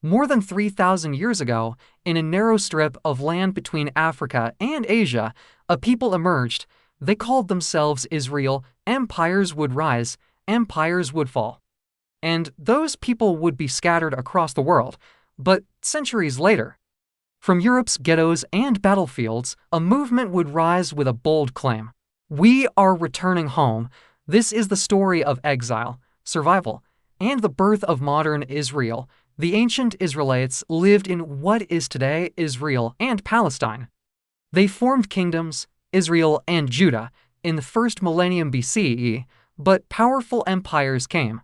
More than 3,000 years ago, in a narrow strip of land between Africa and Asia, a people emerged. They called themselves Israel. Empires would rise, empires would fall. And those people would be scattered across the world. But centuries later, from Europe's ghettos and battlefields, a movement would rise with a bold claim. We are returning home. This is the story of exile, survival, and the birth of modern Israel. The ancient Israelites lived in what is today Israel and Palestine. They formed kingdoms, Israel and Judah, in the first millennium BCE, but powerful empires came.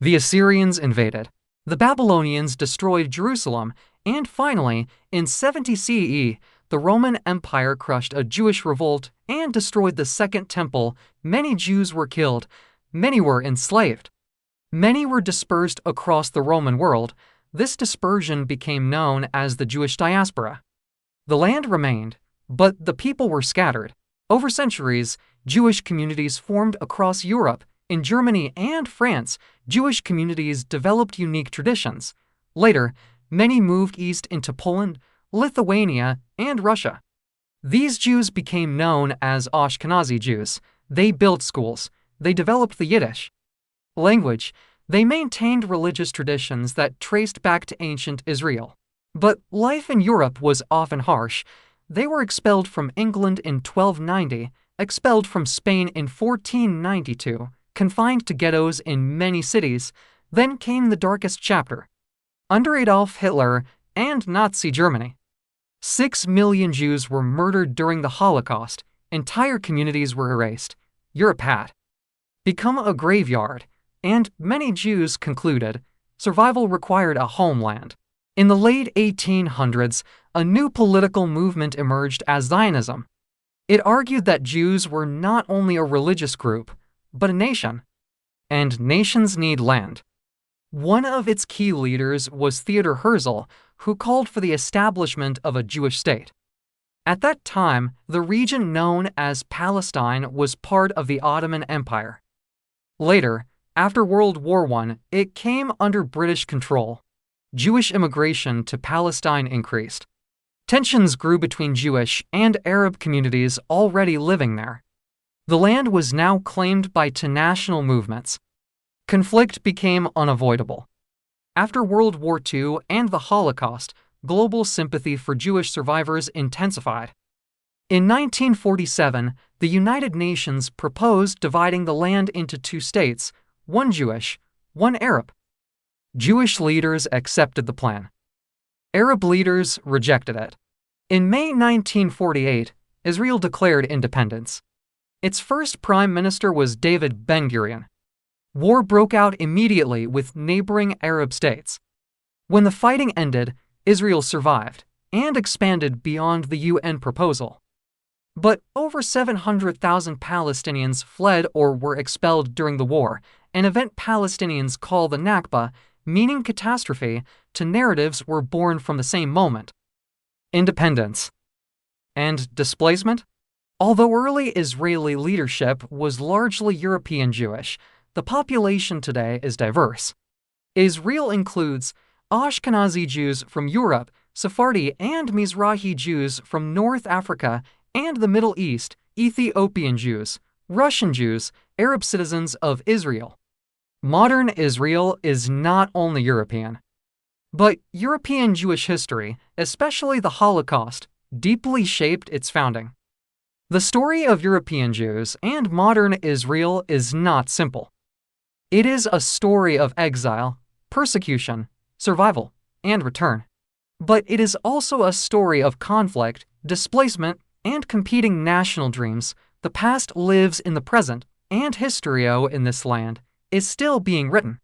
The Assyrians invaded. The Babylonians destroyed Jerusalem, and finally, in 70 CE, the Roman Empire crushed a Jewish revolt and destroyed the Second Temple. Many Jews were killed. Many were enslaved. Many were dispersed across the Roman world. This dispersion became known as the Jewish diaspora. The land remained, but the people were scattered. Over centuries, Jewish communities formed across Europe. In Germany and France, Jewish communities developed unique traditions. Later, many moved east into Poland, Lithuania, and Russia. These Jews became known as Ashkenazi Jews. They built schools. They developed the Yiddish language. They maintained religious traditions that traced back to ancient Israel. But life in Europe was often harsh. They were expelled from England in 1290, expelled from Spain in 1492, confined to ghettos in many cities. Then came the darkest chapter. Under Adolf Hitler and Nazi Germany, 6 million Jews were murdered during the Holocaust. Entire communities were erased. Europe had become a graveyard, and many Jews concluded survival required a homeland. In the late 1800s, a new political movement emerged as Zionism. It argued that Jews were not only a religious group, but a nation, and nations need land. One of its key leaders was Theodor Herzl, who called for the establishment of a Jewish state. At that time, the region known as Palestine was part of the Ottoman Empire. Later, after World War I, it came under British control. Jewish immigration to Palestine increased. Tensions grew between Jewish and Arab communities already living there. The land was now claimed by two national movements. Conflict became unavoidable. After World War II and the Holocaust, global sympathy for Jewish survivors intensified. In 1947, the United Nations proposed dividing the land into two states, one Jewish, one Arab. Jewish leaders accepted the plan. Arab leaders rejected it. In May 1948, Israel declared independence. Its first prime minister was David Ben-Gurion. War broke out immediately with neighboring Arab states. When the fighting ended, Israel survived and expanded beyond the UN proposal. But over 700,000 Palestinians fled or were expelled during the war, an event Palestinians call the Nakba, meaning catastrophe. Two narratives were born from the same moment: independence and displacement. Although early Israeli leadership was largely European Jewish, the population today is diverse. Israel includes Ashkenazi Jews from Europe, Sephardi and Mizrahi Jews from North Africa and the Middle East, Ethiopian Jews, Russian Jews, Arab citizens of Israel. Modern Israel is not only European, but European Jewish history, especially the Holocaust, deeply shaped its founding. The story of European Jews and modern Israel is not simple. It is a story of exile, persecution, survival, and return. But it is also a story of conflict, displacement, and competing national dreams. The past lives in the present, and history in this land is still being written.